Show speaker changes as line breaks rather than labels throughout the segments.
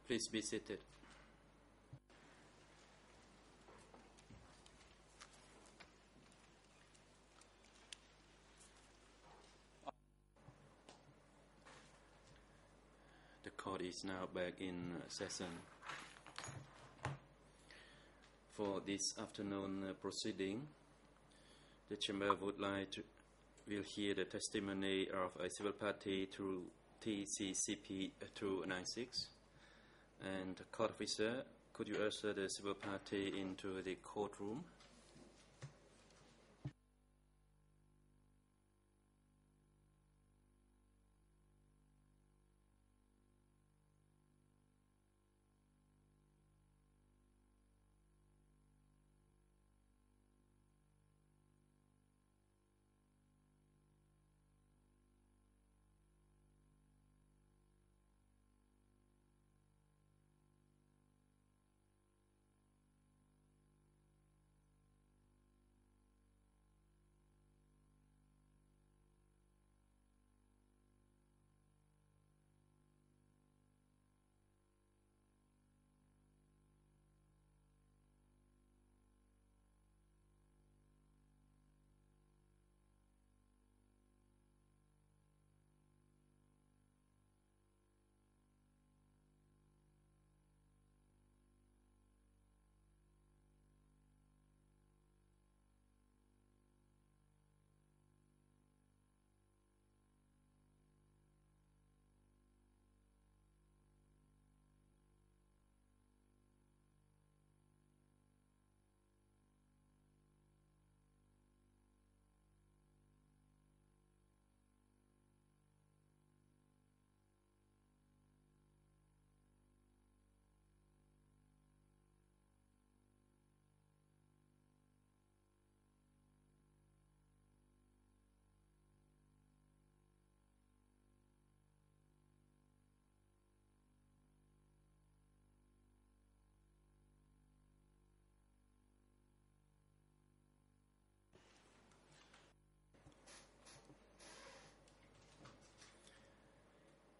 Please be seated. The court is now back in session. For this afternoon proceeding, the Chamber would like to will hear the testimony of a civil party through TCCP 296. And court officer, could you usher the civil party into the courtroom?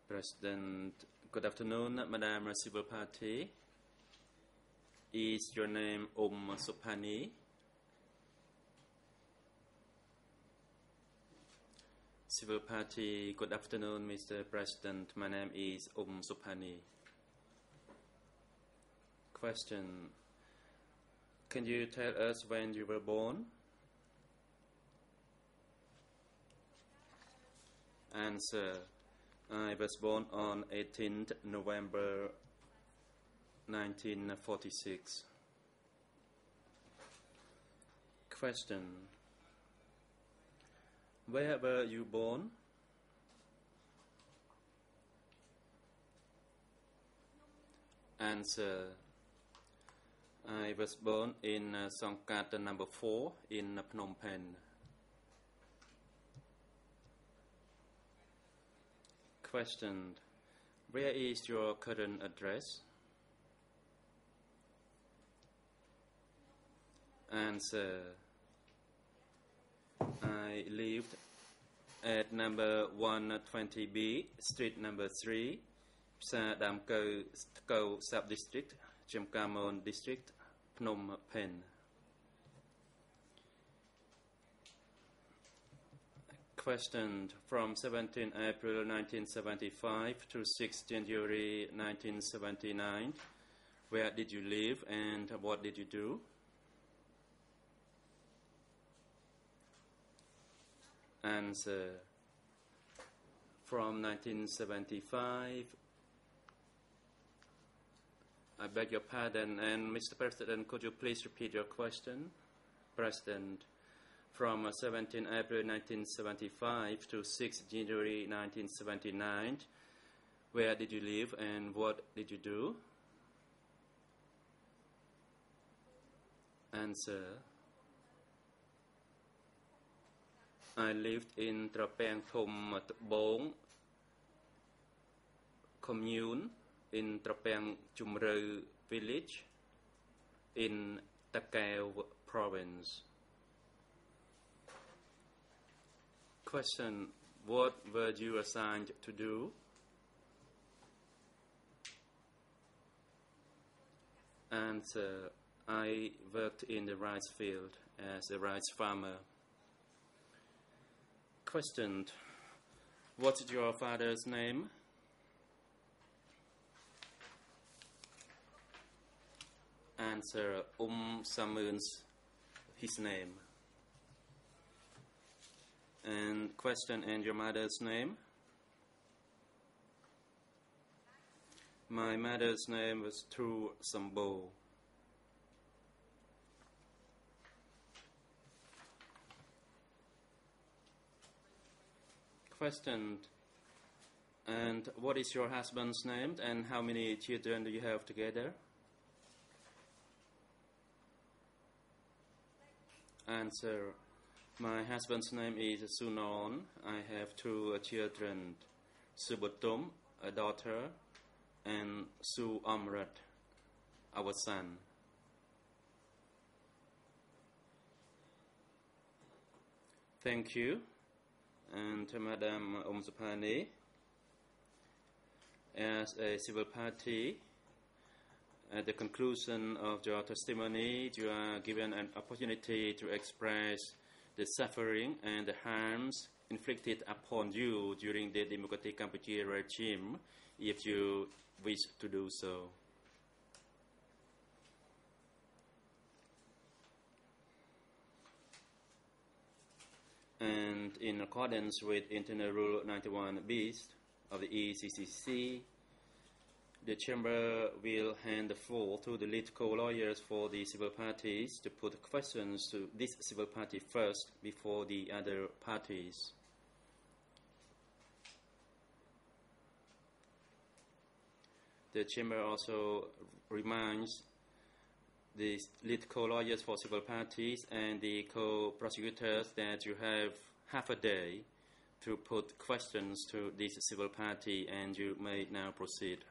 President, good afternoon, Madam Civil Party. Is your name Supani? Civil Party, good afternoon, Mr. President. My name is Supani. Question. Can you tell us when you were born? Answer. I was born on 18th November 1946. Question. Where were you born? Answer. I was born in Songkat number 4 in Phnom Penh. Question. Where is your current address? Answer. I lived at number 120B, street number 3, Psa Dam Kau sub-district, Chamkamon district, Phnom Penh. Question. From 17 April 1975 to 6 January 1979, where did you live and what did you do? Answer. From 1975, I beg your pardon, and Mr. President, could you please repeat your question? President. From 17 April 1975 to 6 January 1979, where did you live and what did you do? Answer. I lived in Trapeng Thom Bong commune in Trapeng Chumreu village in Takeo province. Question. What were you assigned to do? Answer: I worked in the rice field as a rice farmer. Question: what's your father's name? Answer: Samuel's his name. And question: and your mother's name? My mother's name was Tru Sambo. Question: and what is your husband's name, and how many children do you have together? Answer: my husband's name is Sunon. I have 2 children, Subotom, a daughter, and Su Amrat, our son. Thank you. And Madam Omsapani, as a civil party, at the conclusion of your testimony, you are given an opportunity to express the suffering and the harms inflicted upon you during the Democratic Cambodia regime, if you wish to do so. And in accordance with Internal Rule 91B of the ECCC, the Chamber will hand the floor to the lead co-lawyers for the civil parties to put questions to this civil party first before the other parties. The Chamber also reminds the lead co-lawyers for civil parties and the co-prosecutors that you have half a day to put questions to this civil party, and you may now proceed.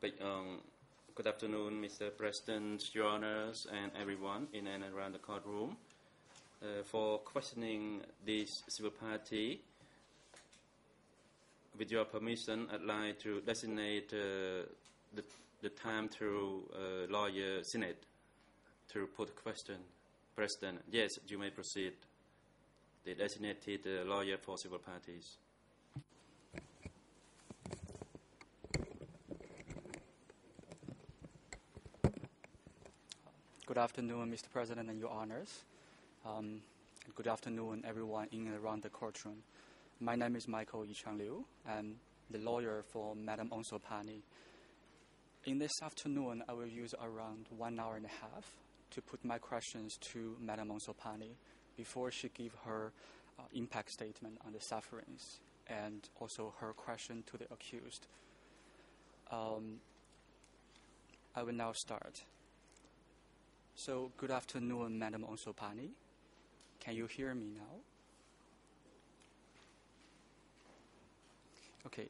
Good afternoon, Mr. President, Your Honors, and everyone in and around the courtroom. For questioning this civil party, with your permission, I'd like to designate the time to lawyer Senate to put question. President, yes, you may proceed. The designated lawyer for civil parties.
Good afternoon, Mr. President and Your Honors. And good afternoon, everyone in and around the courtroom. My name is Michael Yichang Liu. I'm the lawyer for Madam Onsopani. In this afternoon, I will use around 1 hour and a half to put my questions to Madam Onsopani before she gives her impact statement on the sufferings and also her question to the accused. I will now start. So, good afternoon, Madam Onsopani. Can you hear me now? Okay.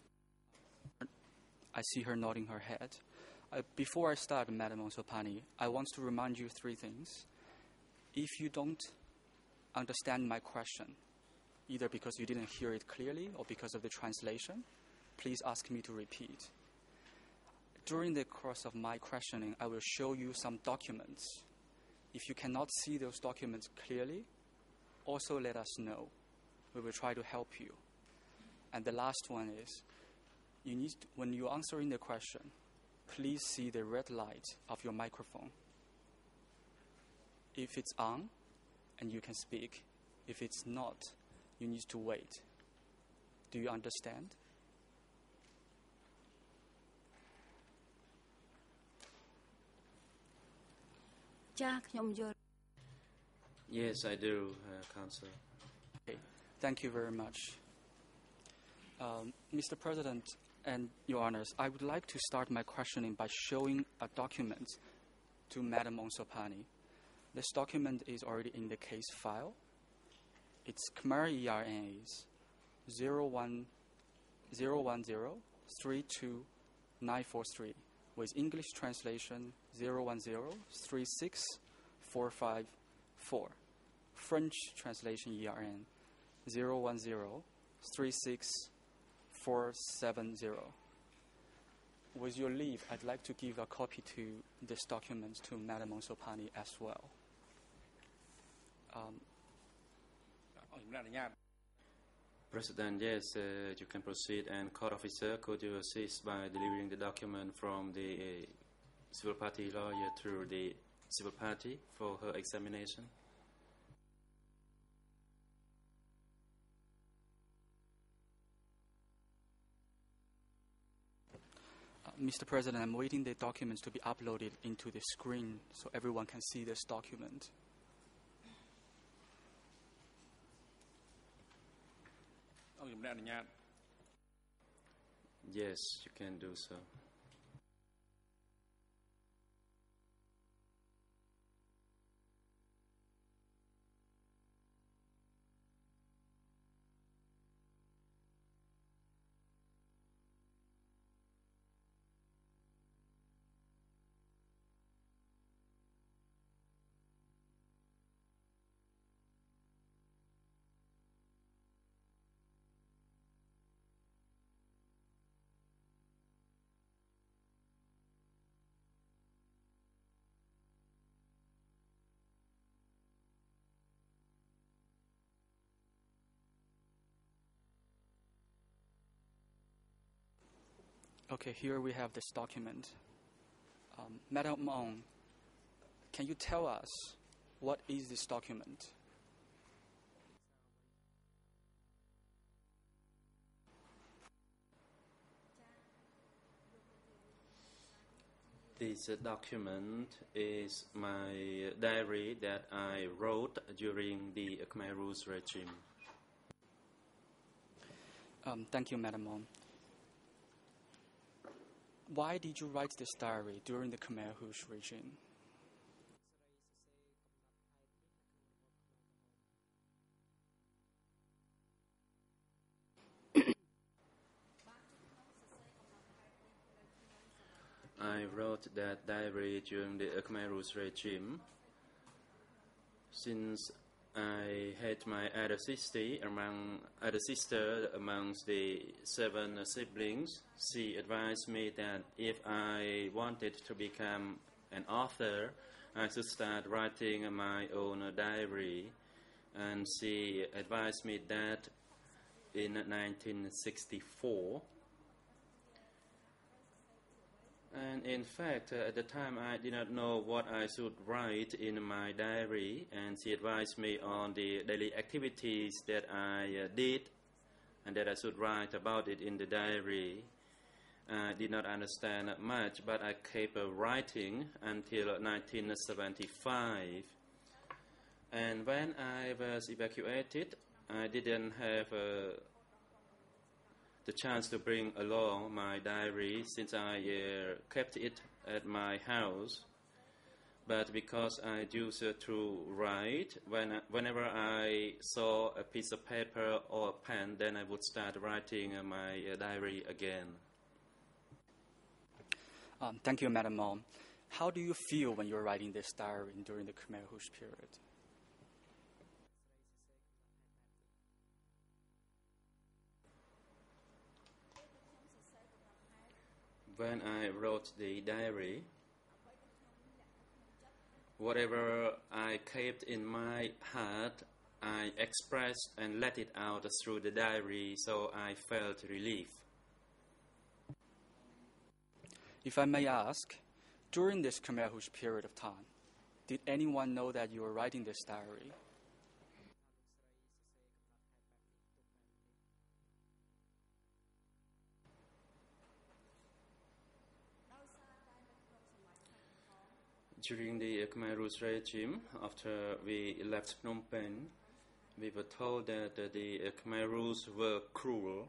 I see her nodding her head. Before I start, Madam Onsopani, I want to remind you 3 things. If you don't understand my question, either because you didn't hear it clearly or because of the translation, please ask me to repeat. During the course of my questioning, I will show you some documents. If you cannot see those documents clearly, also let us know. We will try to help you. And the last one is, when you're answering the question, please see the red light of your microphone. If it's on, and you can speak. If it's not, you need to wait. Do you understand?
Yes, I do, Counsel.
Okay. Thank you very much. Mr. President and Your Honors, I would like to start my questioning by showing a document to Madam Onsopani. This document is already in the case file. Its Khmer ERN is 010-32943, with English translation 010-36454. French translation ERN 010-36470. with your leave, I'd like to give a copy to this document to Madam Monsopani as well.
President, yes, you can proceed. And court officer, could you assist by delivering the document from the civil party lawyer to the civil party for her examination?
Mr. President, I'm waiting the documents to be uploaded into the screen so everyone can see this document.
Yes, you can do so.
Okay, here we have this document. Madam Ong, can you tell us what is this document?
This document is my diary that I wrote during the Khmer Rouge regime.
Thank you, Madam Ong. Why did you write this diary during the Khmer Rouge regime?
I wrote that diary during the Khmer Rouge regime since I had my elder sister amongst the 7 siblings. She advised me that if I wanted to become an author, I should start writing my own diary. And she advised me that in 1964. And in fact, at the time I did not know what I should write in my diary, and she advised me on the daily activities that I did and that I should write about it in the diary. I did not understand much, but I kept writing until 1975. And when I was evacuated, I didn't have the chance to bring along my diary since I kept it at my house. But because I used to write, whenever I saw a piece of paper or a pen, then I would start writing my diary again.
Thank you, Madam Ong. How do you feel when you're writing this diary during the Khmer Rouge period?
When I wrote the diary, whatever I kept in my heart, I expressed and let it out through the diary, so I felt relief.
If I may ask, during this Khmer Rouge period of time, did anyone know that you were writing this diary?
During the Khmer Rouge regime, after we left Phnom Penh, we were told that the Khmer Rouge were cruel,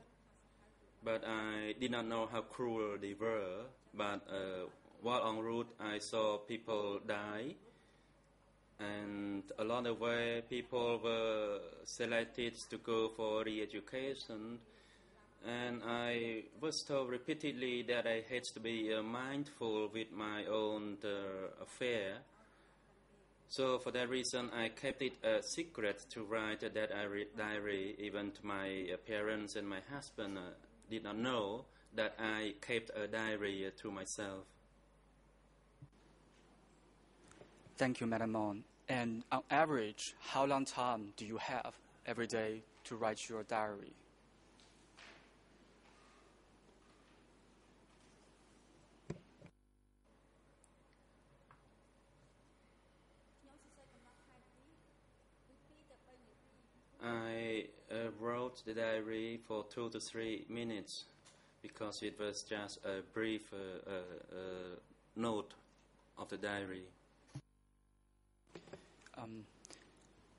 but I did not know how cruel they were. But while en route, I saw people die, and along the way, people were selected to go for re-education. And I was told repeatedly that I had to be mindful with my own affair. So for that reason, I kept it a secret to write that diary. Even to my parents and my husband did not know that I kept a diary to myself.
Thank you, Madam Mon. And on average, how long time do you have every day to write your diary?
I wrote the diary for 2 to 3 minutes because it was just a brief note of the diary.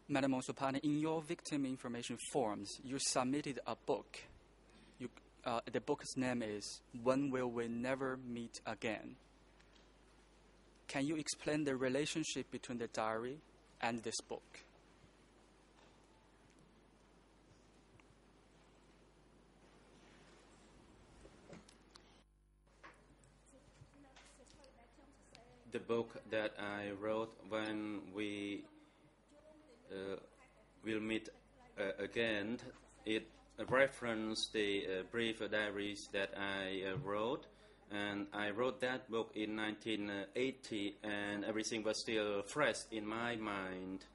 Madam Monsopani, in your victim information forms, you submitted a book. The book's name is When Will We Never Meet Again? Can you explain the relationship between the diary and this book?
The book that I wrote, When We Will Meet Again, it referenced the brief diaries that I wrote, and I wrote that book in 1980, and everything was still fresh in my mind.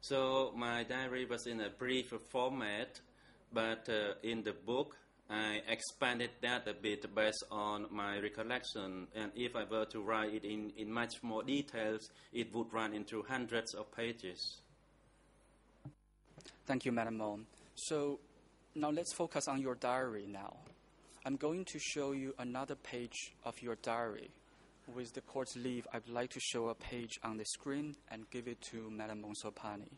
So my diary was in a brief format, but in the book I expanded that a bit based on my recollection, and if I were to write it in much more details, it would run into hundreds of pages.
Thank you, Madam Mon. So now let's focus on your diary now. I'm going to show you another page of your diary. With the court's leave, I'd like to show a page on the screen and give it to Madam Monsopani.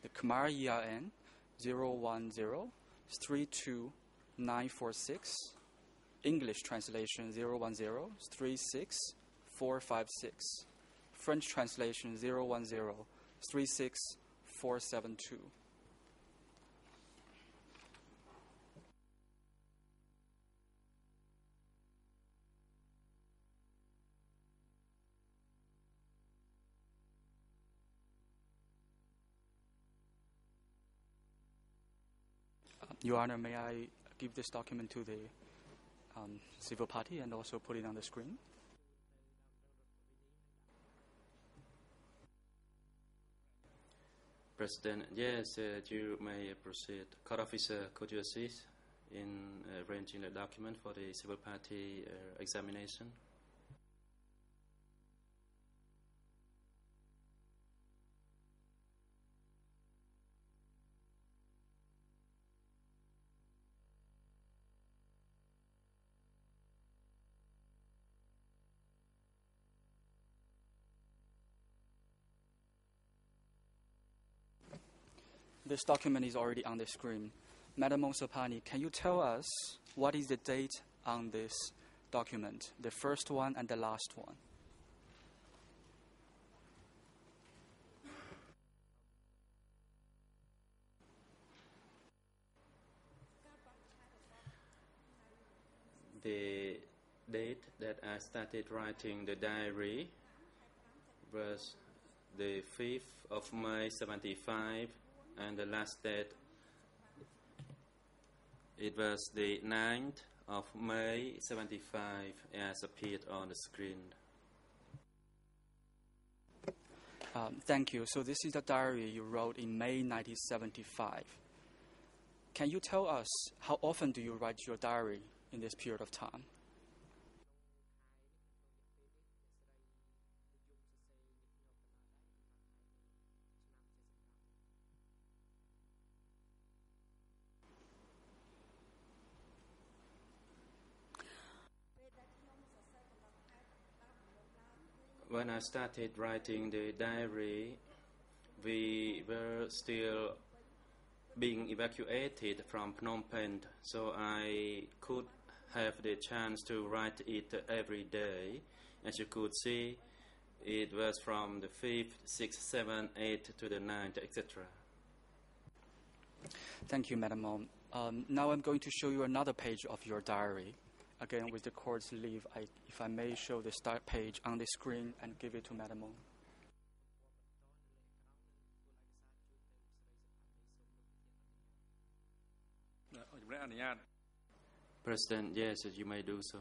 The Khmer EIN 010-32946, English translation 010-36456, French translation 010-36472. Your Honor, may I give this document to the civil party and also put it on the screen?
President, yes, you may proceed. Court officer, could you assist in arranging the document for the civil party examination?
This document is already on the screen. Madam Monsopani, can you tell us what is the date on this document, the first one and the last one?
The date that I started writing the diary was the 5th of May 75, and the last date, it was the 9th of May 75, as appeared on the screen.
Thank you. So this is the diary you wrote in May 1975. Can you tell us how often do you write your diary in this period of time?
When I started writing the diary, we were still being evacuated from Phnom Penh, so I could have the chance to write it every day. As you could see, it was from the 5th, 6th, 7th, 8th to the 9th, etc.
Thank you, Madam Mon. Now I'm going to show you another page of your diary. Again, with the court's leave, if I may show the start page on the screen and give it to Madam Mon.
President, yes, you may do so.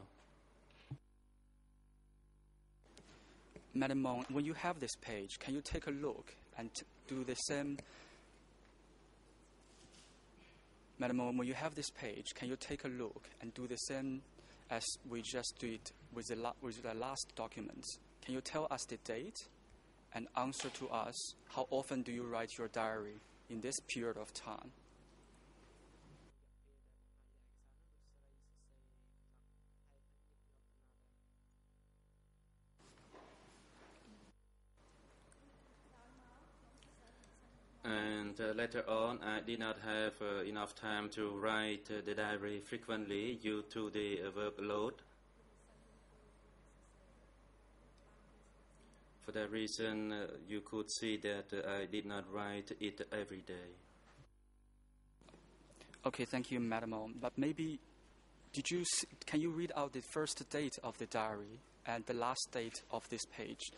Madam Mong, when you have this page, can you take a look and do the same? Madam Mong, when you have this page, can you take a look and do the same as we just did with the last documents? Can you tell us the date and answer to us how often do you write your diary in this period of time?
And later on, I did not have enough time to write the diary frequently due to the workload. For that reason, you could see that I did not write it every day.
Okay, thank you, Madam Mong. But maybe, can you read out the first date of the diary and the last date of this page?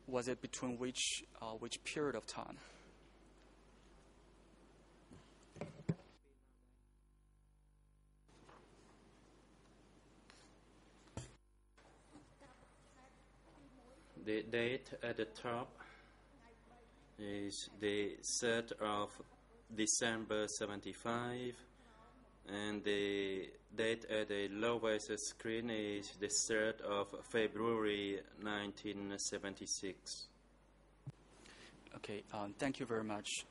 Was it between which period of time?
The date at the top is the 3rd of December 75, and the date at the lowest screen is the 3rd of February 1976.
Okay, thank you very much.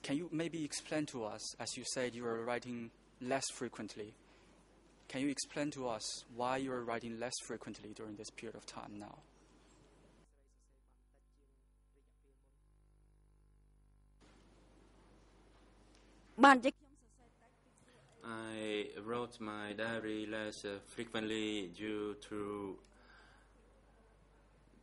Can you maybe explain to us, as you said you are writing less frequently, can you explain to us why you are writing less frequently during this period of time now?
I wrote my diary less frequently due to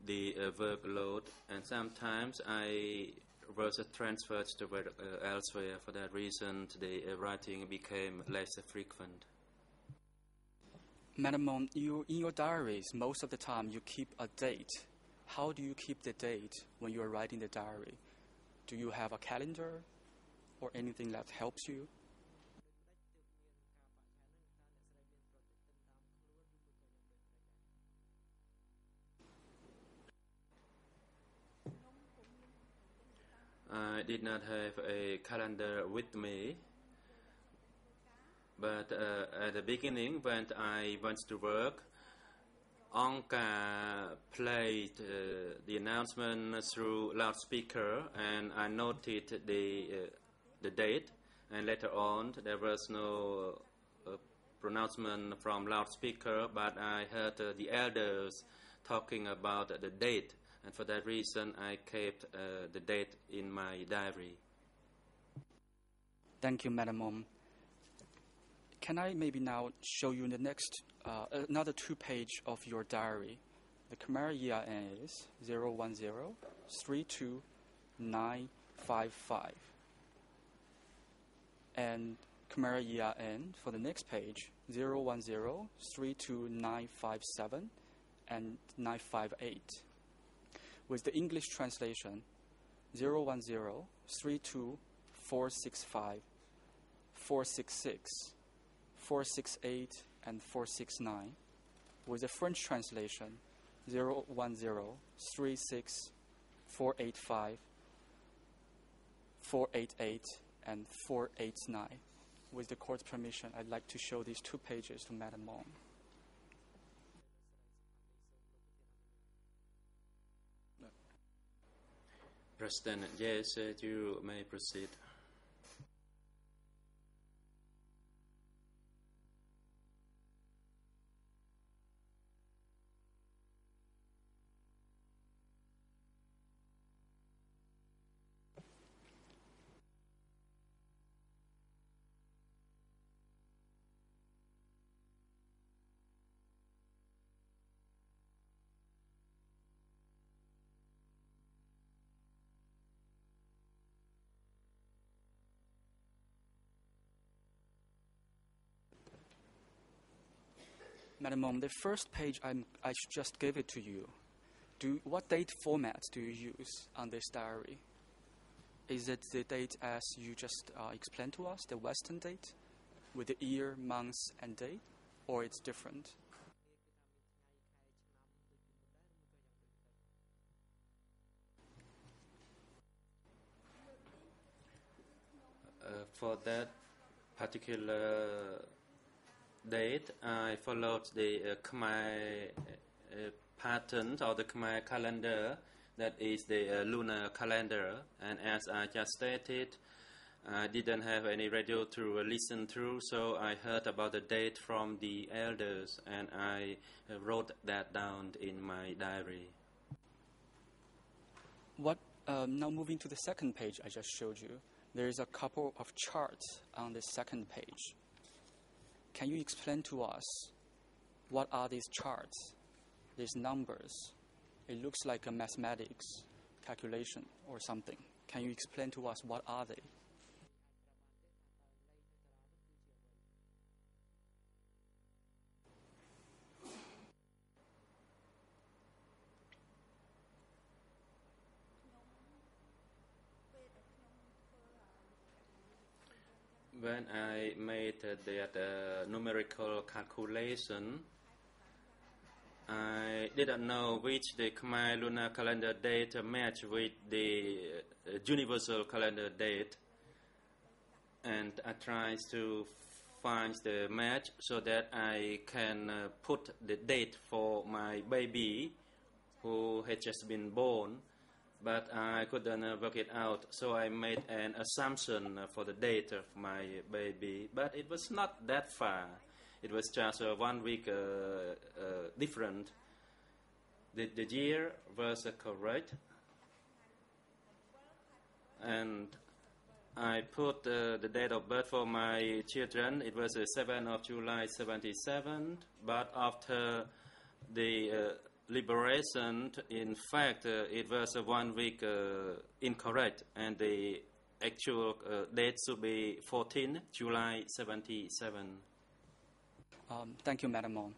the workload, and sometimes I was transferred to work elsewhere. For that reason, the writing became less frequent.
Madam Mong, in your diaries, most of the time you keep a date. How do you keep the date when you are writing the diary? Do you have a calendar or anything that helps you?
I did not have a calendar with me, but at the beginning, when I went to work, Anka played the announcement through loudspeaker, and I noted the date. And later on, there was no pronouncement from loudspeaker, but I heard the elders talking about the date. And for that reason, I kept the date in my diary.
Thank you, Madam Mom. Can I maybe now show you the next, another 2-page of your diary? The Khmer EIN is 010-32955. And Khmer EIN for the next page, 010-32957 and 958. With the English translation, 010-32465, 466, 468, and 469. With the French translation, 010-36, 485, 488, and 489. With the court's permission, I'd like to show these 2 pages to Madam Mong.
President, yes, you may proceed.
Madam Mom, the first page I just gave it to you. What date format do you use on this diary? Is it the date as you just explained to us, the Western date, with the year, months, and day, or it's different?
For that particular date, I followed the Khmer pattern or the Khmer calendar, that is the lunar calendar. And as I just stated, I didn't have any radio to listen through, so I heard about the date from the elders, and I wrote that down in my diary.
Now moving to the second page I just showed you, there is a couple of charts on the second page. Can you explain to us what are these charts, these numbers? It looks like a mathematics calculation or something. Can you explain to us what are they?
When I made that numerical calculation, I didn't know which the Khmer lunar calendar date matched with the universal calendar date, and I tried to find the match so that I can put the date for my baby who had just been born. But I couldn't work it out, so I made an assumption for the date of my baby. But it was not that far. It was just 1 week different. The year was correct. And I put the date of birth for my children. It was 7th of July 77. But after the liberation, in fact, it was 1 week incorrect, and the actual date should be 14 July 77.
Thank you, Madam Mon.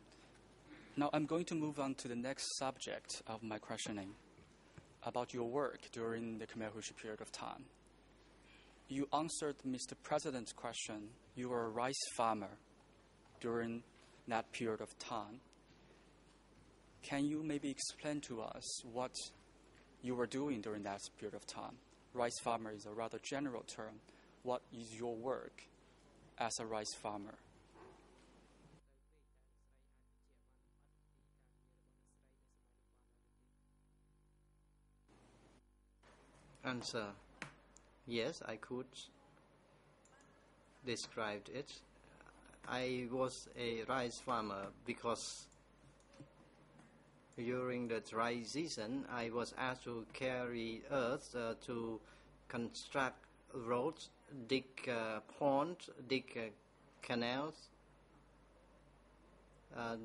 Now I'm going to move on to the next subject of my questioning, about your work during the Khmer Rouge period of time. You answered Mr. President's question. You were a rice farmer during that period of time. Can you maybe explain to us what you were doing during that period of time? Rice farmer is a rather general term. What is your work as a rice farmer?
Answer: yes, I could describe it. I was a rice farmer because during the dry season, I was asked to carry earth to construct roads, dig ponds, dig canals.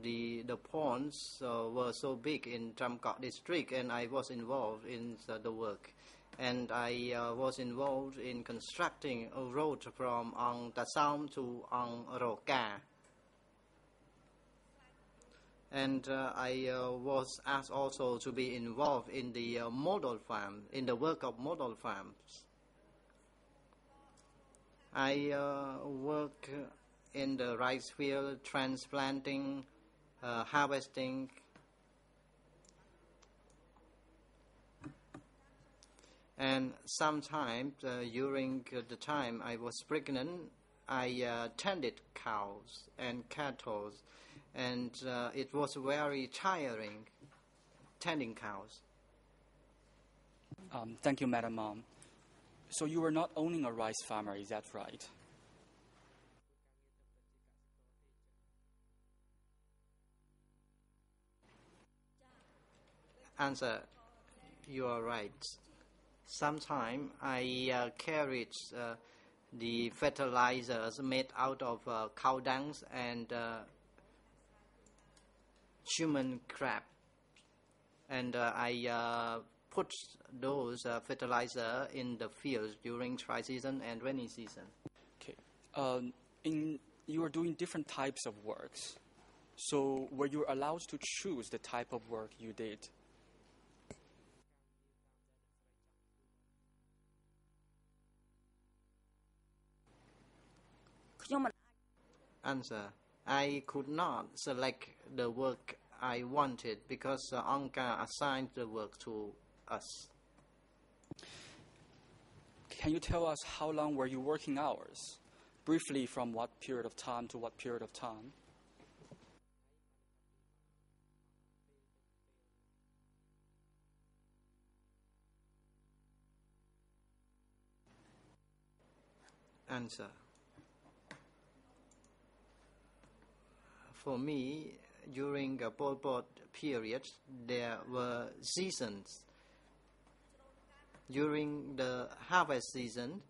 The ponds were so big in Tramkot district, and I was involved in the work. And I was involved in constructing a road from Ang Tasam to Ang Roka. And I was asked also to be involved in the model farm, in the work of model farms. I work in the rice field, transplanting, harvesting. And sometimes during the time I was pregnant, I tended cows and cattle. And it was very tiring, tending cows.
Thank you, Madam Mom. So you were not owning a rice farmer, is that right?
Answer: you are right. Sometimes I carried the fertilizers made out of cow dung and human crab, and I put those fertilizer in the fields during dry season and rainy season.
Okay. You were doing different types of works. So were you allowed to choose the type of work you did?
Answer. I could not select the work I wanted because Angka assigned the work to us.
Can you tell us how long were you working hours? Briefly, from what period of time to what period of time?
Answer. For me, during a Pol Pot period, there were seasons. During the harvest season,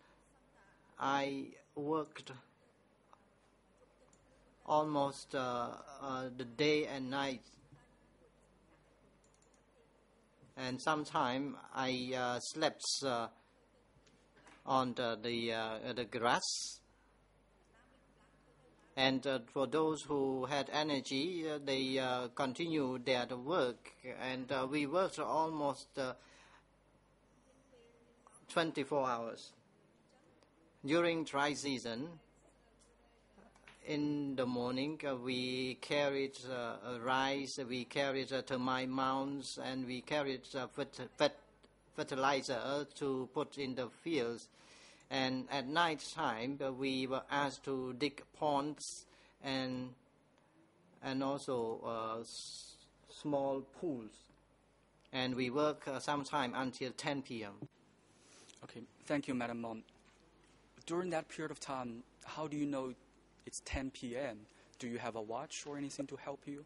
I worked almost the day and night, and sometimes I slept on the grass. And for those who had energy, they continued their work, and we worked almost 24 hours. During dry season, in the morning, we carried rice, we carried termite mounds, and we carried fertilizer to put in the fields. And at night time, we were asked to dig ponds and also small pools. And we work sometime until 10 p.m.
Okay, thank you, Madam Mom. During that period of time, how do you know it's 10 p.m.? Do you have a watch or anything to help you?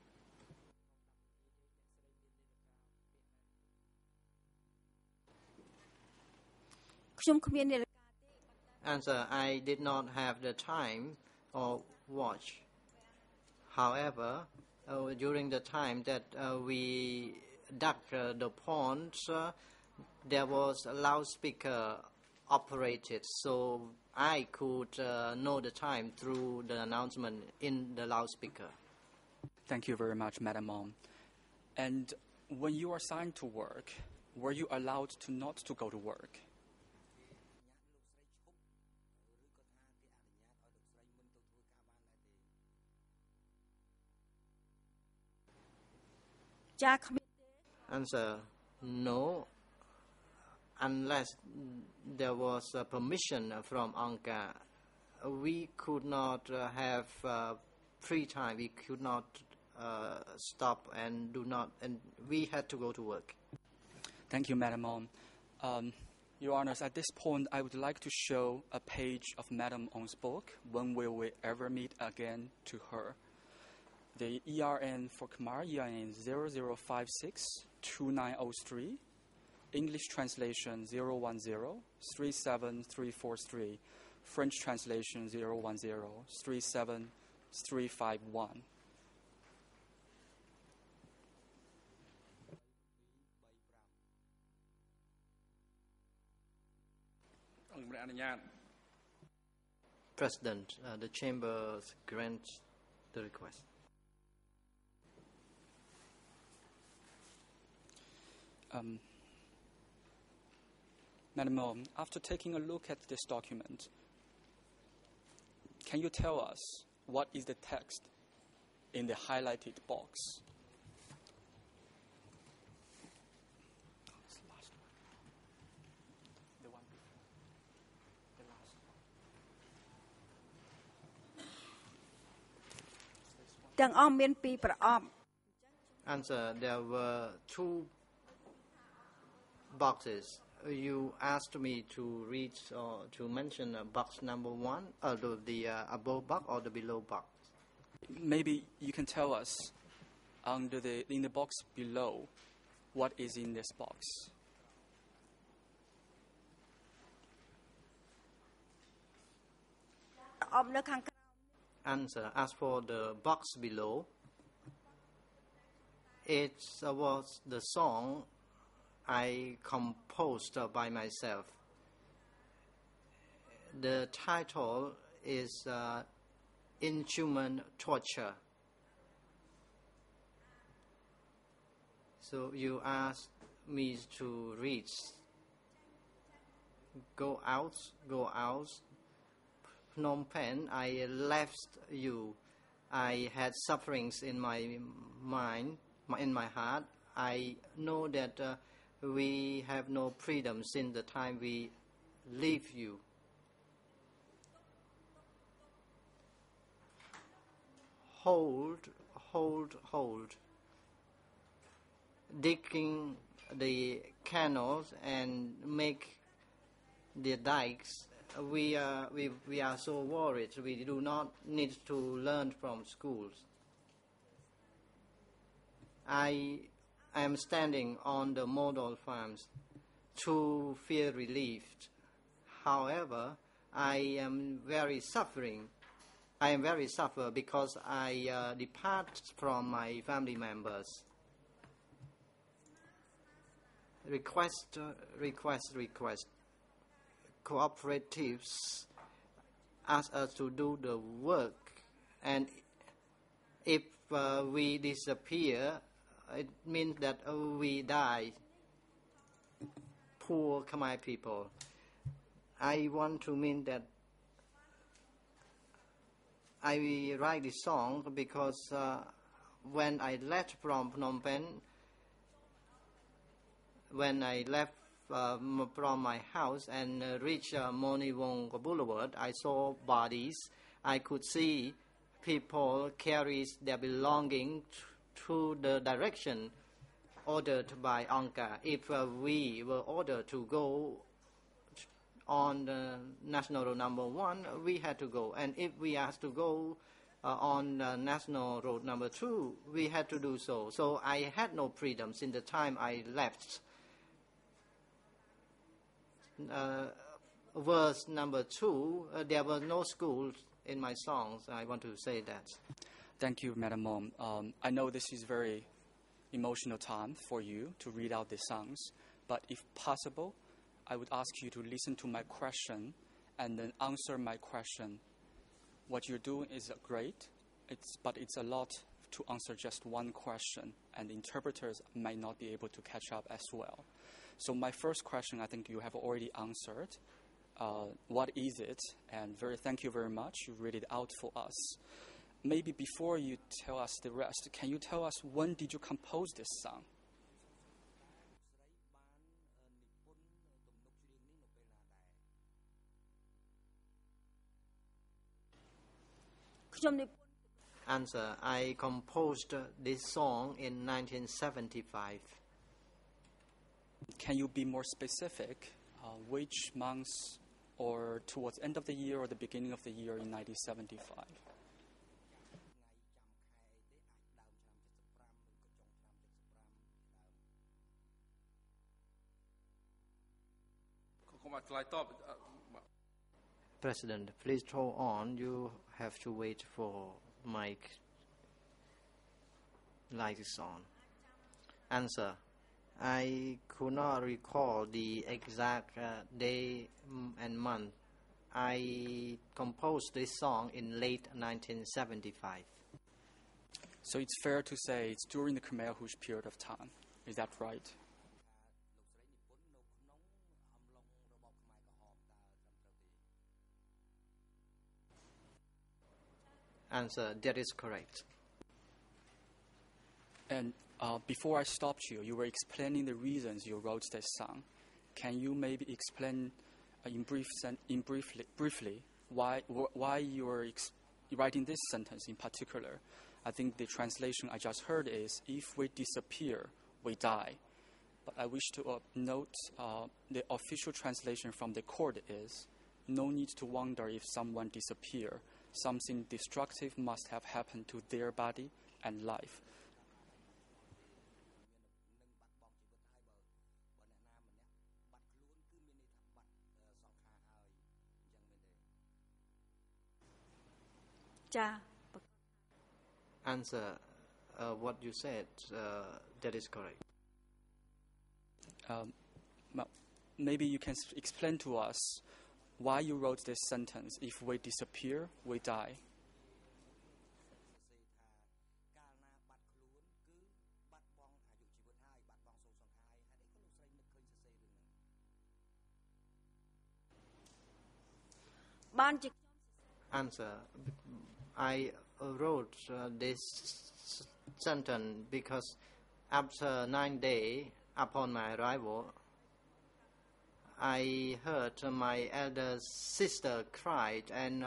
Answer. I did not have the time or watch. However, during the time that we dug the ponds, there was a loudspeaker operated, so I could know the time through the announcement in the loudspeaker.
Thank you very much, Madam Mom. And when you were assigned to work, were you allowed to not to go to work?
Answer. No, unless there was permission from Angka. We could not have free time. We could not stop and we had to go to work.
Thank you, Madam Mom. Your Honors, at this point, I would like to show a page of Madam Ong's book, When Will We Ever Meet Again, to her. The ERN for Khmer, ERN 0056-2903, English translation 010-37343, French translation 010-37351.
President, the chamber grants the request.
Madam Mom, after taking a look at this document, can you tell us what is the text in the highlighted box?
Answer. There were two boxes. You asked me to read or to mention box number one, the above box or the below box.
Maybe you can tell us in the box below what is in this box.
Answer. As for the box below, it was the song I composed by myself. The title is Inhuman Torture. So you asked me to read. Go out, Phnom Penh, I left you. I had sufferings in my mind, in my heart. I know that we have no freedom since the time we leave you. Hold, hold, hold. Digging the canals and make the dikes. We are so worried. We do not need to learn from schools. I am standing on the model farms to feel relieved. However, I am very suffering. I am very suffer because I depart from my family members. Request. Cooperatives ask us to do the work, and if we disappear, it means that we die. Poor Khmer people. I want to mean that I write this song because when I left from Phnom Penh, when I left from my house and reached Moni Wong Boulevard, I saw bodies. I could see people carry their belongings to the direction ordered by Angkar. If we were ordered to go on the National Road number 1, we had to go. And if we asked to go on National Road number 2, we had to do so. So I had no freedom since the time I left. Verse number 2, there were no schools in my songs. I want to say that.
Thank you, Madam Mom. I know this is very emotional time for you to read out the songs, but if possible, I would ask you to listen to my question and then answer my question. What you're doing is great, but it's a lot to answer just one question, and interpreters might not be able to catch up as well. So my first question, I think you have already answered. What is it? And thank you very much. You read it out for us. Maybe before you tell us the rest, can you tell us when did you compose this song?
Answer. I composed this song in 1975.
Can you be more specific? Which months, or towards the end of the year or the beginning of the year in 1975?
President, please hold on. You have to wait for mic lights on. Answer. I could not recall the exact day and month. I composed this song in late 1975.
So it's fair to say it's during the Khmer Rouge period of time. Is that right?
Answer. That is correct.
And before I stopped you, you were explaining the reasons you wrote this song. Can you maybe explain briefly why you were writing this sentence in particular? I think the translation I just heard is, if we disappear, we die. But I wish to note the official translation from the court is, no need to wonder if someone disappear. Something destructive must have happened to their body and life.
Answer. What you said, that is correct.
Maybe you can explain to us why you wrote this sentence, if we disappear, we die.
Answer. I wrote this sentence because after 9 days upon my arrival, I heard my elder sister cried, and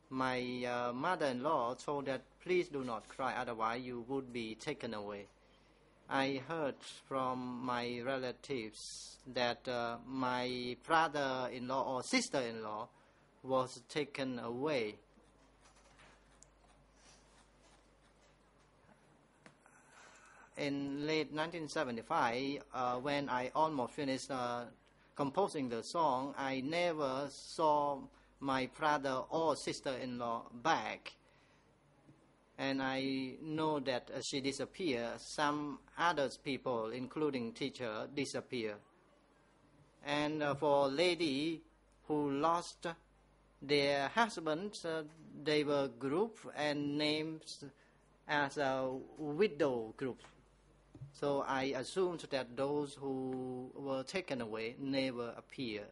my mother-in-law told that please do not cry, otherwise you would be taken away. I heard from my relatives that my brother-in-law or sister-in-law was taken away. In late 1975, when I almost finished composing the song, I never saw my brother or sister-in-law back. And I know that she disappeared. Some other people, including teacher, disappeared. And for lady who lost their husbands, they were grouped and named as a widow group. So I assumed that those who were taken away never appeared.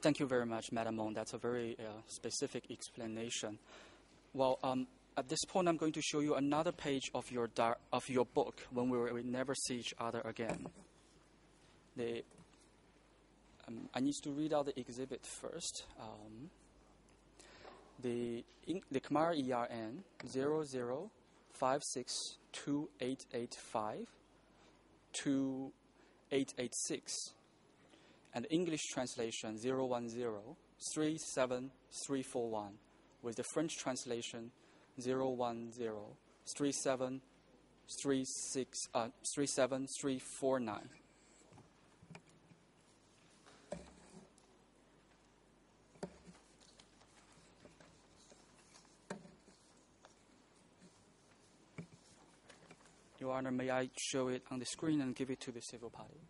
Thank you very much, Madam Mong. That's a very specific explanation. Well, at this point, I'm going to show you another page of your book when we never see each other again. I need to read out the exhibit first. The Khmer ERN 00562885 to 886. And English translation 010-37341, with the French translation 010-37349. Your Honor, may I show it on the screen and give it to the civil party?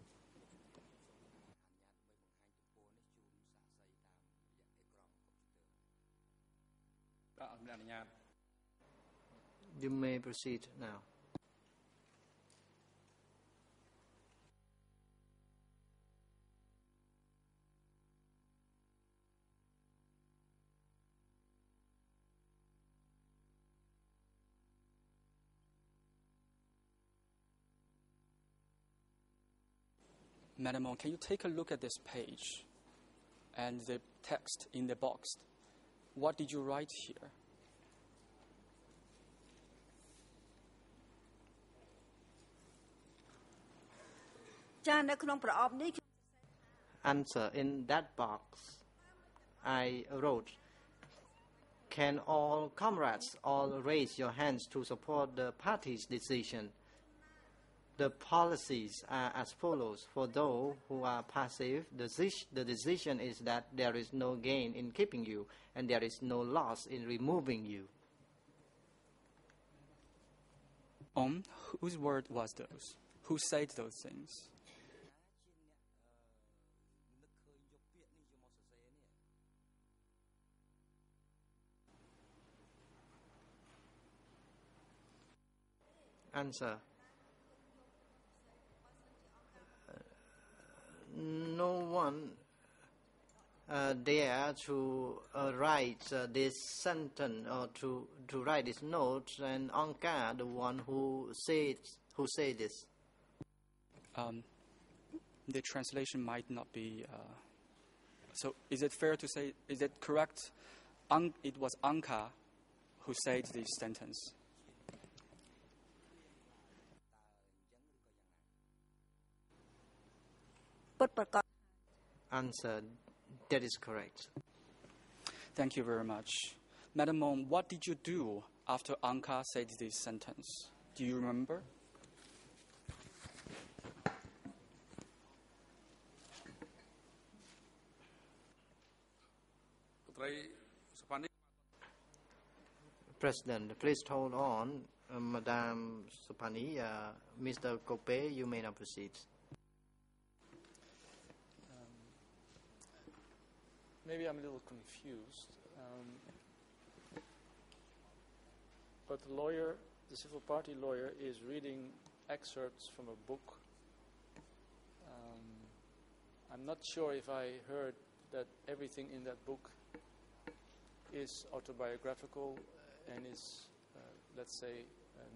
You may proceed now.
Madam Mong, can you take a look at this page and the text in the box? What did you write here?
Answer: in that box, I wrote, "Can all comrades all raise your hands to support the party's decision? The policies are as follows. For those who are passive, the decision is that there is no gain in keeping you, and there is no loss in removing you."
Whose word was those? Who said those things?
Answer: no one dare to write this sentence or to write this note, and Anka, the one who said this.
The translation might not be. So, is it fair to say? Is it correct? It was Anka who said this sentence.
Answer: that is correct.
Thank you very much. Madam Mong, what did you do after Anka said this sentence? Do you remember?
President, please hold on. Madame Supani, Mr. Kope, you may now proceed.
Maybe I'm a little confused. But the civil party lawyer, is reading excerpts from a book. I'm not sure if I heard that everything in that book is autobiographical and is, let's say,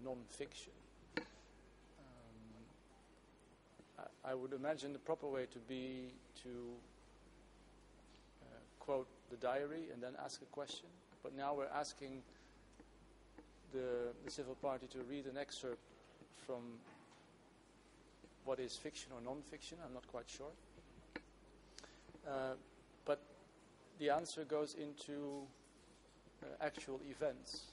non-fiction. I would imagine the proper way to be to quote the diary and then ask a question. But now we're asking the civil party to read an excerpt from what is fiction or non-fiction. I'm not quite sure. But the answer goes into actual events.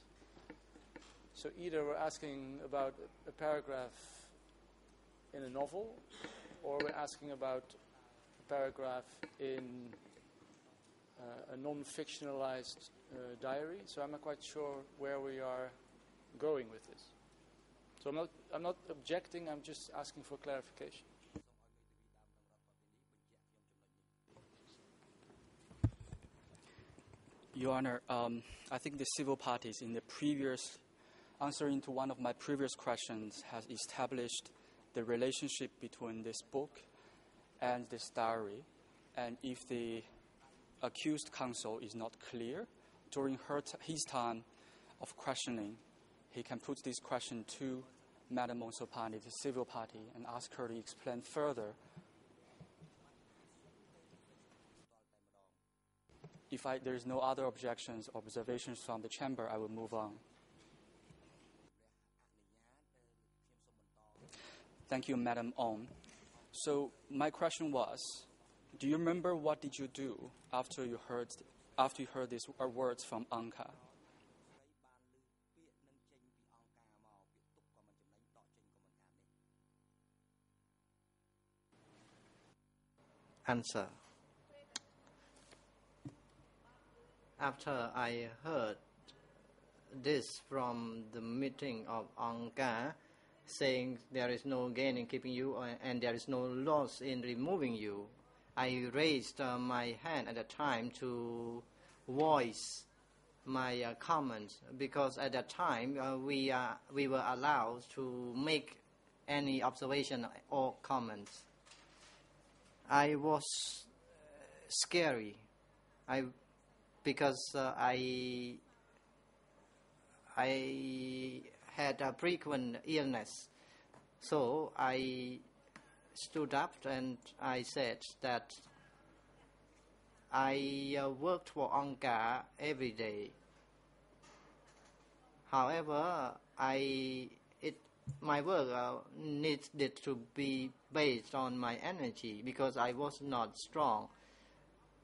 So either we're asking about a paragraph in a novel, or we're asking about a paragraph in a non-fictionalized diary. So I'm not quite sure where we are going with this. So I'm not objecting, I'm just asking for clarification.
Your Honor, I think the civil parties in the previous, answering to one of my previous questions, has established the relationship between this book and this diary. And if the accused counsel is not clear, during his time of questioning, he can put this question to Madam Monsopani, the civil party, and ask her to explain further. If there's no other objections or observations from the chamber, I will move on. Thank you, Madam Ong. So my question was, do you remember what did you do after you heard these words from Anka?
Answer. After I heard this from the meeting of Anka, saying there is no gain in keeping you and there is no loss in removing you, I raised my hand at the time to voice my comments, because at that time we were allowed to make any observation or comments. I was scary. Because I had a frequent illness. So I stood up and I said that I worked for Anka every day. However, my work needed to be based on my energy because I was not strong.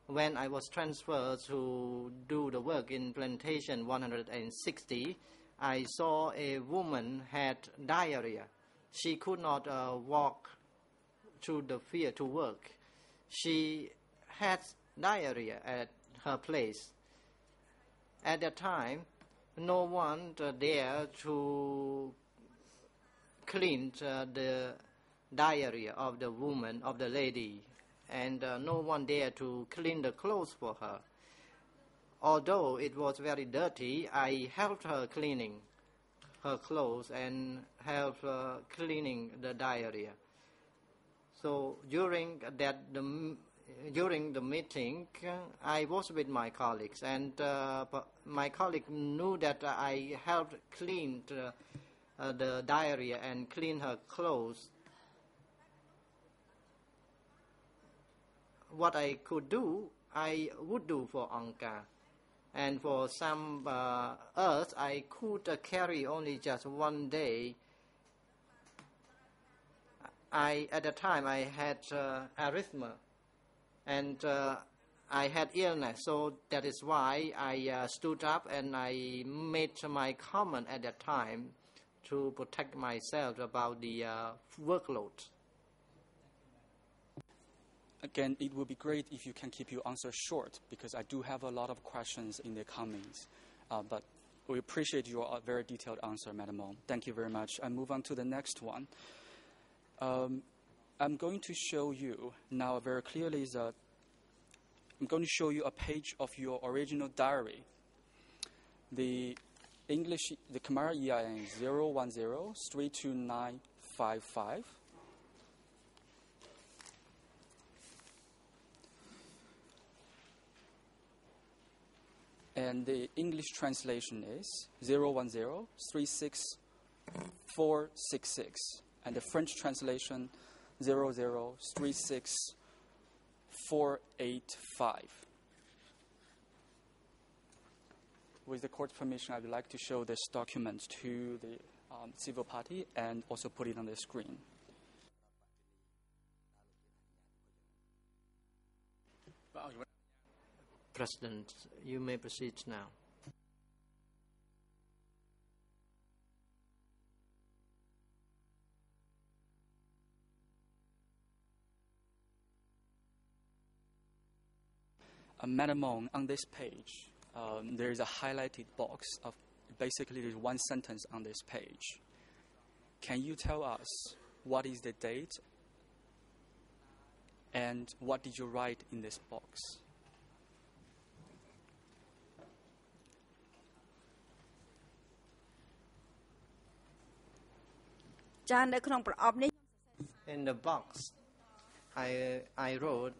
When I was transferred to do the work in plantation 160, I saw a woman had diarrhea. She could not walk to the field to work. She had diarrhea at her place. At that time, no one there to clean the diarrhea of the woman, of the lady, and no one there to clean the clothes for her. Although it was very dirty, I helped her cleaning her clothes and helped her cleaning the diarrhea. So during the meeting, I was with my colleagues, and my colleague knew that I helped clean the diarrhea and clean her clothes. What I could do, I would do for Anka. And for some earth, I could carry only just one day. At the time, I had arrhythmia, and I had illness. So that is why I stood up and I made my comment at that time to protect myself about the workload.
Again, it would be great if you can keep your answer short, because I do have a lot of questions in the comments. But we appreciate your very detailed answer, Madam Ong. Thank you very much. I move on to the next one. I'm going to show you now very clearly that I'm going to show you a page of your original diary. The English, the Khmer EIN 010-32955. And the English translation is 010-36466. And the French translation 0036485. With the court's permission, I would like to show this document to the civil party and also put it on the screen.
President, you may proceed now.
Madam Mong, on this page, there is a highlighted box of basically there's one sentence on this page. Can you tell us what is the date and what did you write in this box?
In the box, I wrote,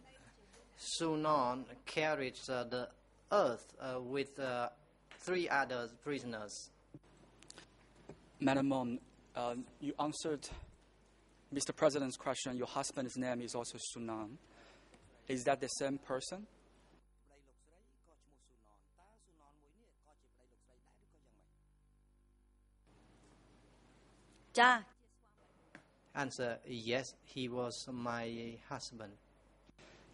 Sunon carried the earth with 3 other prisoners.
Madam Mom, you answered Mr. President's question. Your husband's name is also Sunan. Is that the same person?
Answer, yes, he was my husband.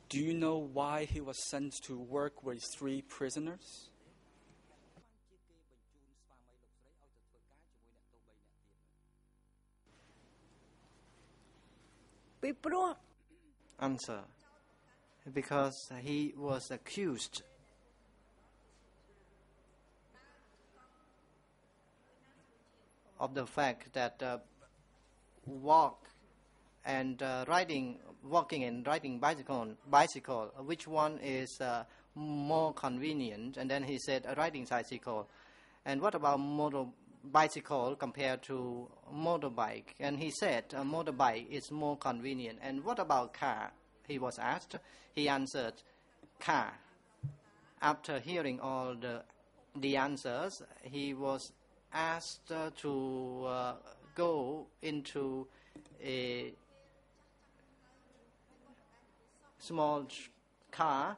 Do you know why he was sent to work with 3 prisoners?
Answer, because he was accused of the fact that walking and riding bicycle, which one is more convenient? And then he said a riding bicycle. And what about bicycle compared to motorbike? And he said a motorbike is more convenient. And what about car? He was asked. He answered car. After hearing all the answers, he was asked to go into a small car.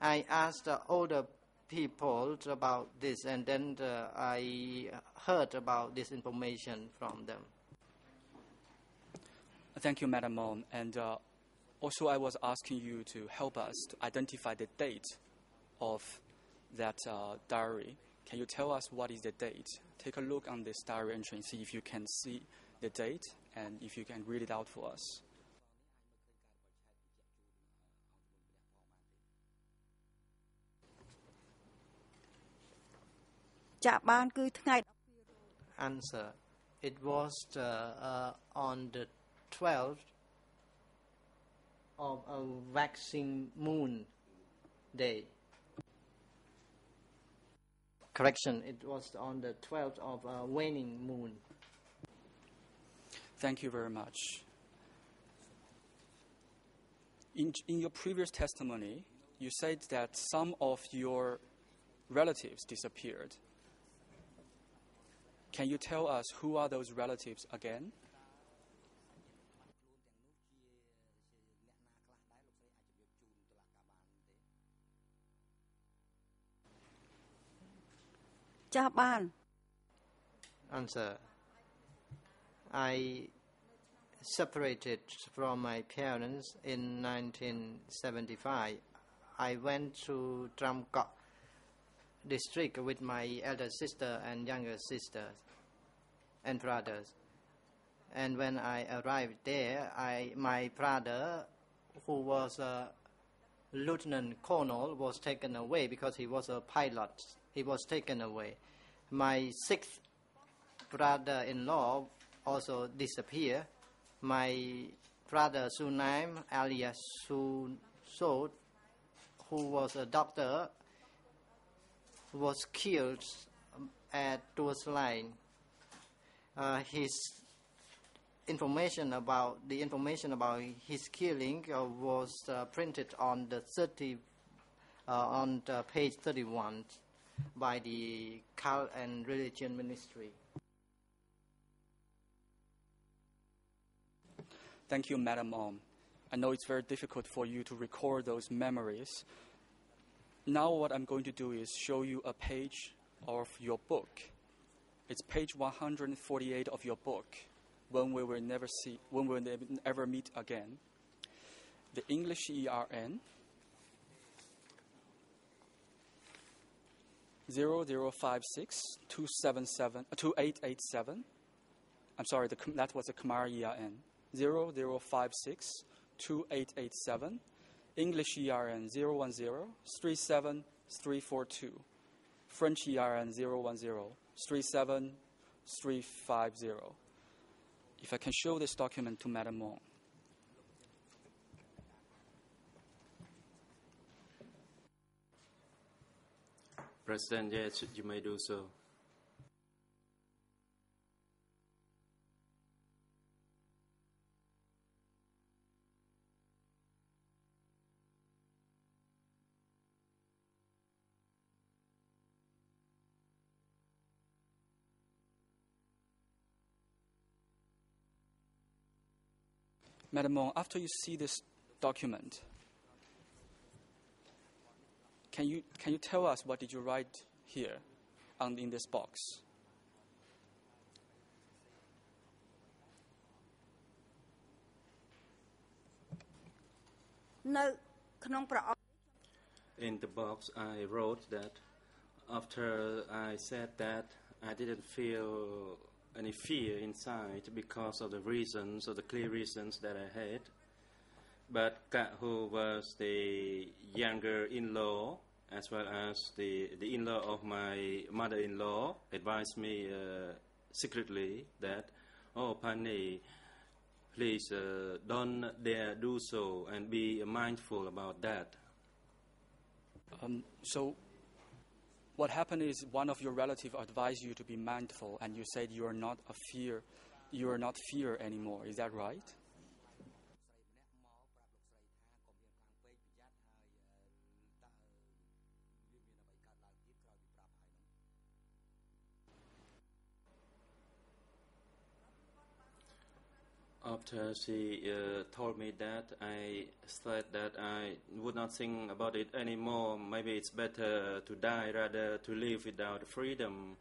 I asked older people about this, and then I heard about this information from them.
Thank you, Madam Mon. And also I was asking you to help us to identify the date of that diary. Can you tell us what is the date? Take a look on this diary entry and see if you can see the date and if you can read it out for us.
Answer, it was on the 12th of a waxing moon day. Correction, it was on the 12th of a waning moon.
Thank you very much. In your previous testimony, you said that some of your relatives disappeared. Can you tell us who are those relatives again?
Answer, I separated from my parents in 1975. I went to Tramkot district with my elder sister and younger sisters and brothers. And when I arrived there, my brother, who was a lieutenant colonel, was taken away because he was a pilot. He was taken away. My 6th brother-in-law also disappeared. My brother Sunaim, alias Sud, who was a doctor, was killed at Tuas Line. His information about his killing was printed on the on page 31 by the Cult and Religion Ministry.
Thank you, Madam Om. I know it's very difficult for you to record those memories. Now what I'm going to do is show you a page of your book. It's page 148 of your book, When We Will Ever Meet Again. The English ERN 0056-287. I'm sorry, that was a Khmer ERN. 0056-2887. English ERN 010-37342. French ERN 010-37350. If I can show this document to Madame Mong.
President, yes, you may do so.
Madam Mong, after you see this document, can you tell us what did you write here in this box?
No.
In the box, I wrote that after I said that, I didn't feel any fear inside because of the reasons, or the clear reasons that I had. But Ka, who was the younger in-law, as well as the in-law of my mother-in-law, advised me secretly that, oh, Pani, please don't dare do so and be mindful about that.
So what happened is one of your relatives advised you to be mindful, and you said you are not fear anymore. Is that right?
After she told me that, I said that I would not think about it anymore. Maybe it's better to die rather to live without freedom.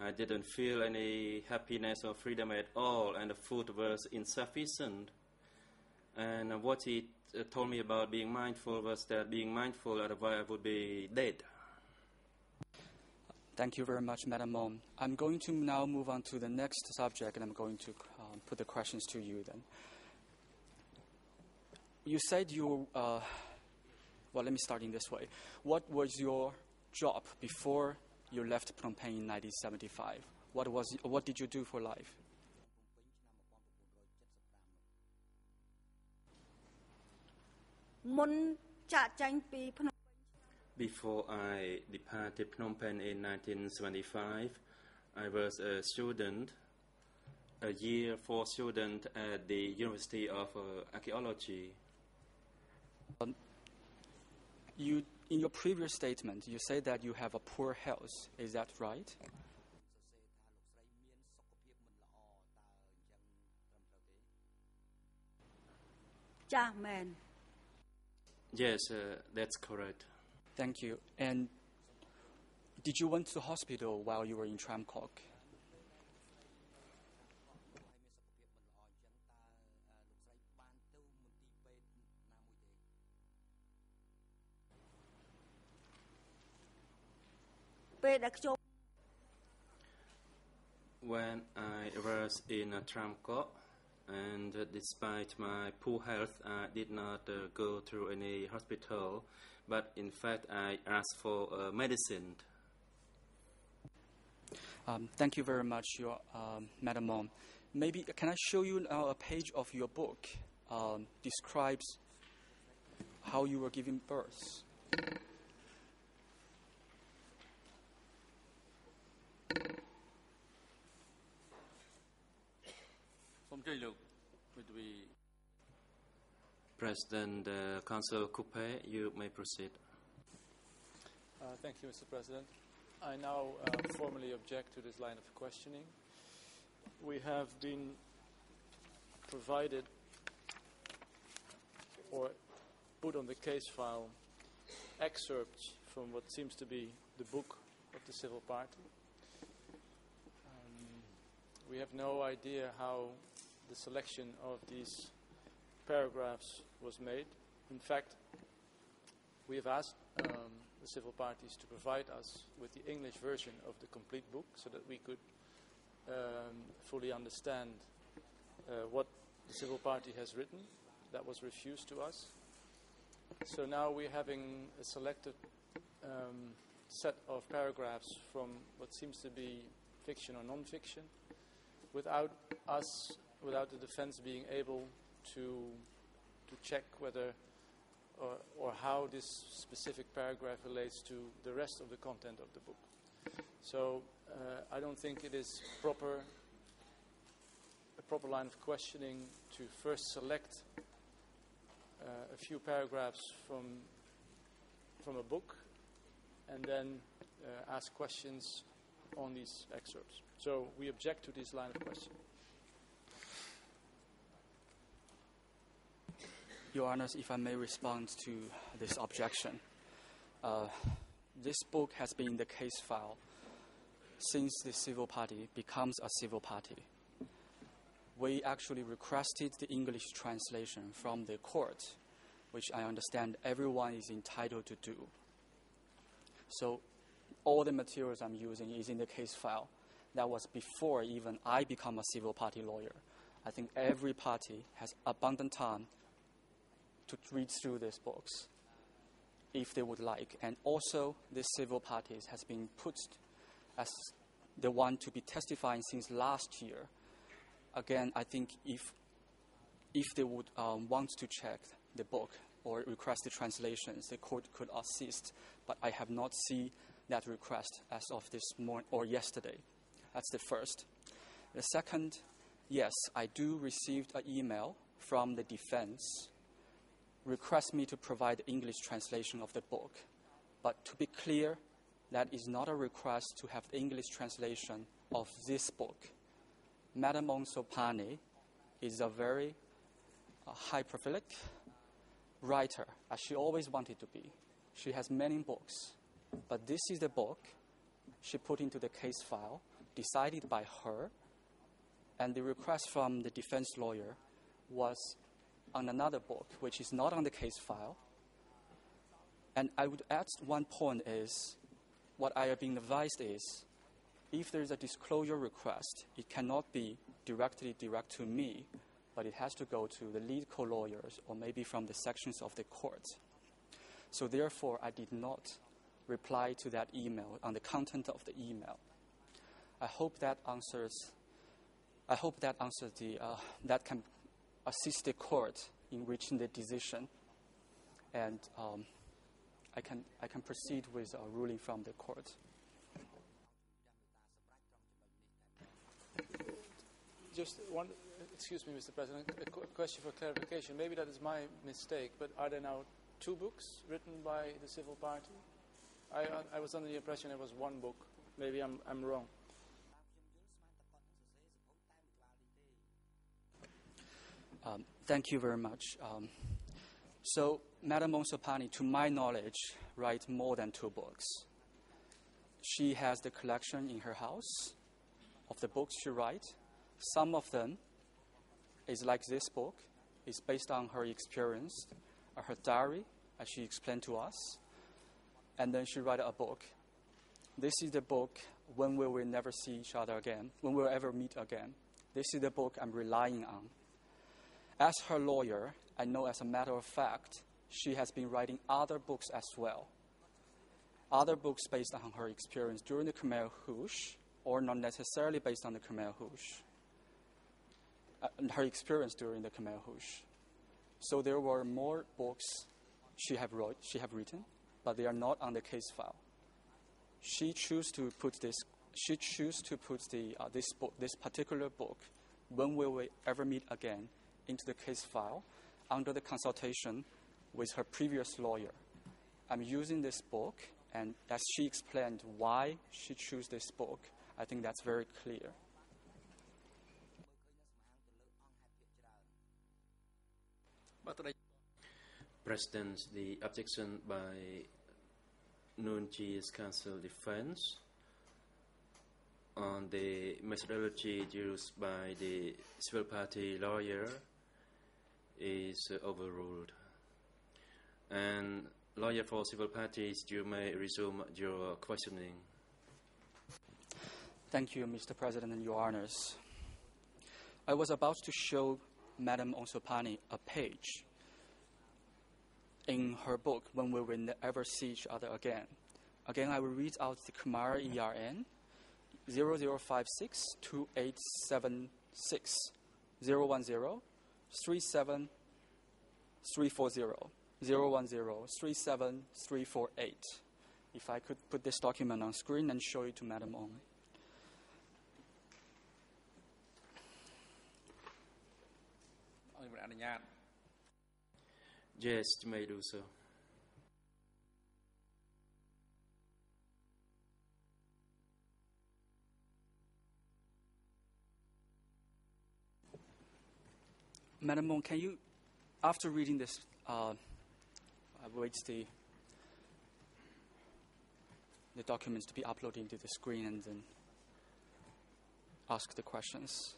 I didn't feel any happiness or freedom at all, and the food was insufficient. And what he told me about being mindful was that being mindful, otherwise I would be dead.
Thank you very much, Madam Mom. I'm going to now move on to the next subject, and I'm going to put the questions to you then. You said well, let me start in this way. What was your job before you left Phnom Penh in 1975? What did you do for life?
Before I departed Phnom Penh in 1975, I was a student, a year 4 student at the University of Archaeology.
In your previous statement, you said that you have a poor health. Is that right?
Yes, that's correct.
Thank you. And did you went to the hospital while you were in Tram Kok?
When I was in Tram Kok, and despite my poor health, I did not go to any hospital, but in fact I asked for medicine.
Thank you very much, Madam Mom. Maybe can I show you now a page of your book describes how you were giving birth.
President Council Coupe, you may proceed.
Thank you, Mr. President. I now formally object to this line of questioning. We have been provided or put on the case file excerpts from what seems to be the book of the civil party. We have no idea how the selection of these paragraphs was made. In fact, we have asked the civil parties to provide us with the English version of the complete book so that we could fully understand what the civil party has written. That was refused to us. So now we're having a selected set of paragraphs from what seems to be fiction or non-fiction, without the defense being able to check whether or how this specific paragraph relates to the rest of the content of the book. So I don't think it is a proper line of questioning to first select a few paragraphs from a book and then ask questions on these excerpts. So we object to this line of questioning.
Your Honors, if I may respond to this objection. This book has been in the case file since the civil party becomes a civil party. We actually requested the English translation from the court, which I understand everyone is entitled to do. So all the materials I'm using is in the case file. That was before even I become a civil party lawyer. I think every party has abundant time to read through these books if they would like. And also the civil parties has been put as the one to be testifying since last year. Again, I think if they would want to check the book or request the translations, the court could assist, but I have not seen that request as of this morning or yesterday. That's the first. The second, yes, I do receive an email from the defense request me to provide the English translation of the book. But to be clear, that is not a request to have the English translation of this book. Madame Onsopani is a very high-prolific writer, as she always wanted to be. She has many books, but this is the book she put into the case file, decided by her, and the request from the defense lawyer was on another book, which is not on the case file. And I would add one point is, what I have been advised is, if there is a disclosure request, it cannot be direct to me, but it has to go to the lead co-lawyers or maybe from the sections of the court. So therefore, I did not reply to that email on the content of the email. I hope that answers that can assist the court in reaching the decision, and I can proceed with a ruling from the court.
Just one, excuse me, Mr. President, a question for clarification. Maybe that is my mistake, but are there now two books written by the civil party? I was under the impression there was one book. Maybe I'm wrong.
Thank you very much. So, Madame Onsopani, to my knowledge, writes more than two books. She has the collection in her house of the books she writes. Some of them is like this book. It's based on her experience, her diary, as she explained to us. And then she wrote a book. This is the book, When Will We Never See Each Other Again, When We'll Ever Meet Again. This is the book I'm relying on. As her lawyer, I know as a matter of fact, she has been writing other books as well. Other books based on her experience during the Khmer Rouge, or not necessarily based on the Khmer Rouge. Her experience during the Khmer Rouge. So there were more books she have written, but they are not on the case file. She chose to put this particular book, When Will We Ever Meet Again, into the case file under the consultation with her previous lawyer. I'm using this book And as she explained why she chose this book, I think that's very clear.
President, the objection by Noon Chi's counsel defense on the methodology used by the civil party lawyer is overruled. And lawyer for civil parties, you may resume your questioning.
Thank you, Mr. President and Your Honors. I was about to show Madam Onsopani a page in her book, When We Will Never See Each Other Again. Again, I will read out the Khmer ERN 0056 2876 010 37 340 010 37 348. If I could put this document on screen and show it to Madam Ong.
Yes, you may do so.
Madam Ong, can you, after reading this, I wait the documents to be uploaded into the screen and then ask the questions.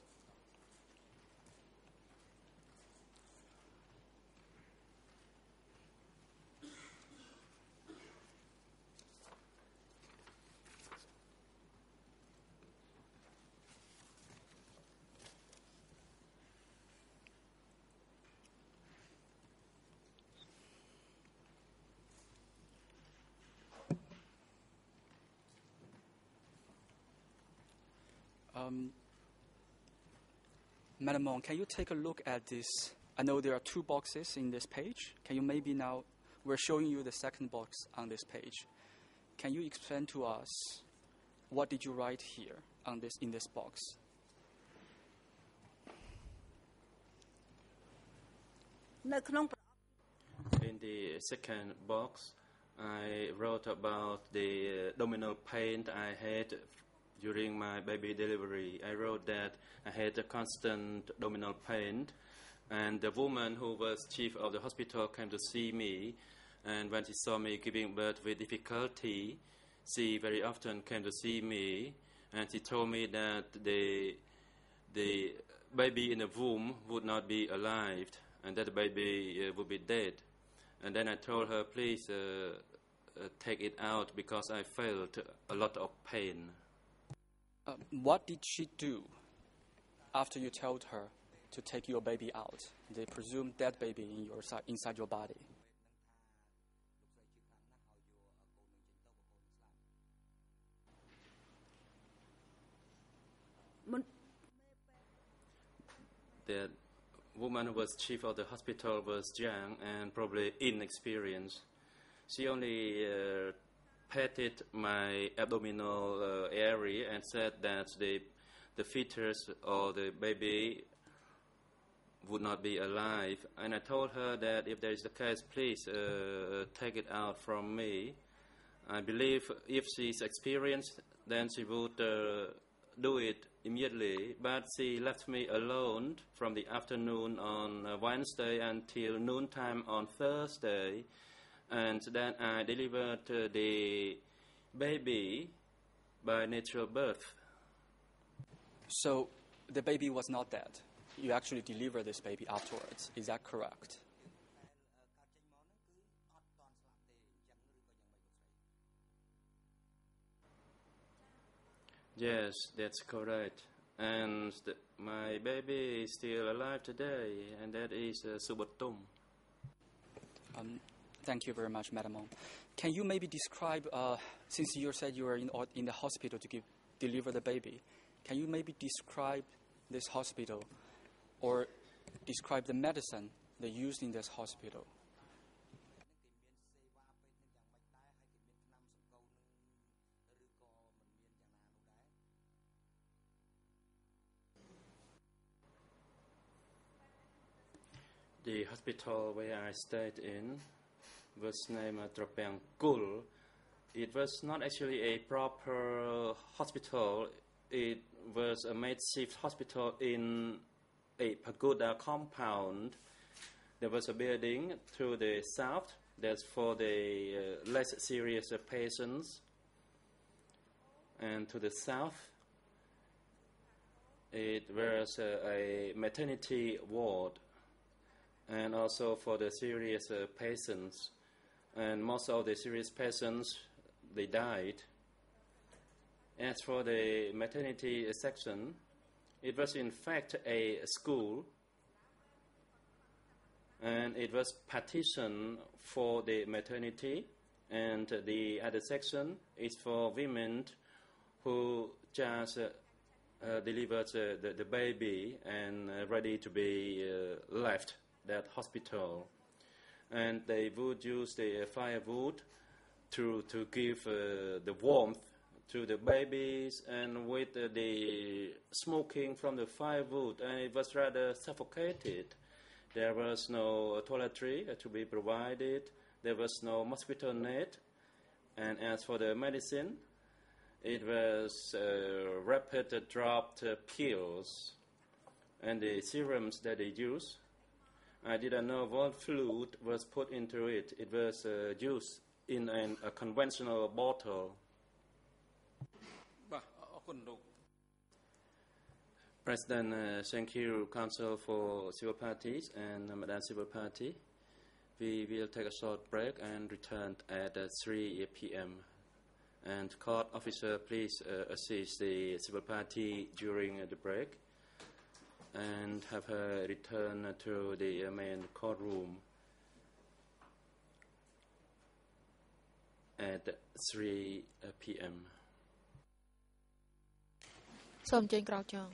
Madam Ong, can you take a look at this? I know there are two boxes in this page. Can you maybe now, we're showing you the second box on this page. Can you explain to us what did you write here on this in this box?
In the second box, I wrote about the abdominal pain I had during my baby delivery. I wrote that I had a constant abdominal pain, and the woman who was chief of the hospital came to see me, and when she saw me giving birth with difficulty, she very often came to see me, and she told me that the baby in the womb would not be alive, and that the baby would be dead. And then I told her, please take it out because I felt a lot of pain.
What did she do after you told her to take your baby out, the presumed dead baby in your inside your body?
The woman who was chief of the hospital was young and probably inexperienced. She only patted my abdominal area and said that the fetus or the baby would not be alive. And I told her that if there is the case, please take it out from me. I believe if she's experienced, then she would do it immediately. But she left me alone from the afternoon on Wednesday until noontime on Thursday. And then I delivered the baby by natural birth.
So the baby was not dead. You actually delivered this baby afterwards. Is that correct?
Yes, that's correct. And my baby is still alive today, and that is Subatum.
Thank you very much, Madam Ong. Can you maybe describe, since you said you were in the hospital to deliver the baby, can you maybe describe this hospital or describe the medicine they used in this hospital?
The hospital where I stayed in was named Tropang Kul, it was not actually a proper hospital. It was a makeshift hospital in a pagoda compound. There was a building to the south that's for the less serious patients. And to the south, it was a maternity ward. And also for the serious patients. And most of the serious patients, they died. As for the maternity section, it was in fact a school, and it was partitioned for the maternity, and the other section is for women who just delivered the baby and ready to be left that hospital. And they would use the firewood to give the warmth to the babies, and with the smoking from the firewood, and it was rather suffocated. There was no toiletry to be provided. There was no mosquito net. And as for the medicine, it was rapid dropped pills and the serums that they used. I didn't know what fluid was put into it. It was used in a conventional bottle. President, thank you, Council for Civil Parties and Madam Civil Party. We will take a short break and return at 3 p.m. And court officer, please assist the Civil Party during the break and have her return to the main courtroom at 3 p.m.
សូមអញ្ជើញក្រោកចង